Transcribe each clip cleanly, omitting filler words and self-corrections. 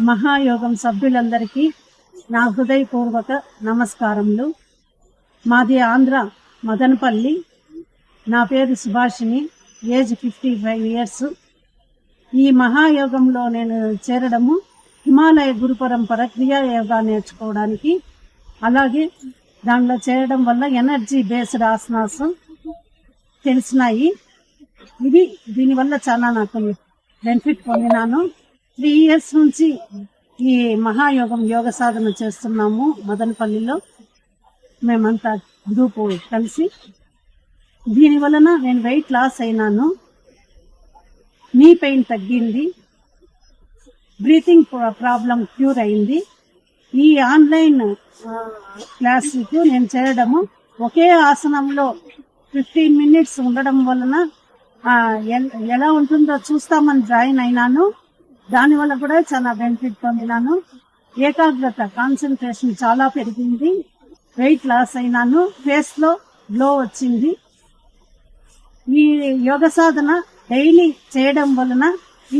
మహాయోగం సభ్యులందరికీ నా హృదయపూర్వక నమస్కారములు. మాది ఆంధ్ర మదనపల్లి. నా పేరు సుభాషిణి. Age 55 years. ఈ మహాయోగంలో నేను చేరడము హిమాలయ గురు పరంపర క్రియా యోగా నేర్చుకోవడానికి, అలాగే దానిలో చేరడం వల్ల ఎనర్జీ బేస్డ్ ఆసనాస్ తెలిసినాయి. దీనివల్ల చాలా నాకు బెనిఫిట్ పొందినాను. 3 ఇయర్స్ నుంచి ఈ మహాయోగం యోగ సాధన చేస్తున్నాము మదనపల్లిలో. మేమంతా గ్రూపు కలిసి. దీని వలన నేను వెయిట్ లాస్ అయినాను, నీ పెయిన్ తగ్గింది, బ్రీతింగ్ ప్రాబ్లం క్యూర్ అయింది. ఈ ఆన్లైన్ క్లాసుకు నేను చేరడము ఒకే ఆసనంలో 15 మినిట్స్ ఉండడం వలన ఎలా ఉంటుందో చూస్తామని జాయిన్ అయినాను. దానివల్ల కూడా చాలా బెనిఫిట్ పొందినాను. ఏకాగ్రత, కాన్సన్ట్రేషన్ చాలా పెరిగింది. వెయిట్ లాస్ అయినాను. ఫేస్ లో గ్లో వచ్చింది. ఈ యోగ సాధన డైలీ చేయడం వలన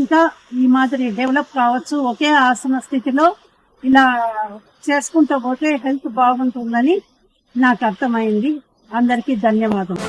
ఇంకా ఈ మాదిరి డెవలప్ కావచ్చు. ఒకే ఆసన స్థితిలో ఇలా చేసుకుంటూ పోతే హెల్త్ బాగుంటుందని నాకు అర్థమైంది. అందరికీ ధన్యవాదాలు.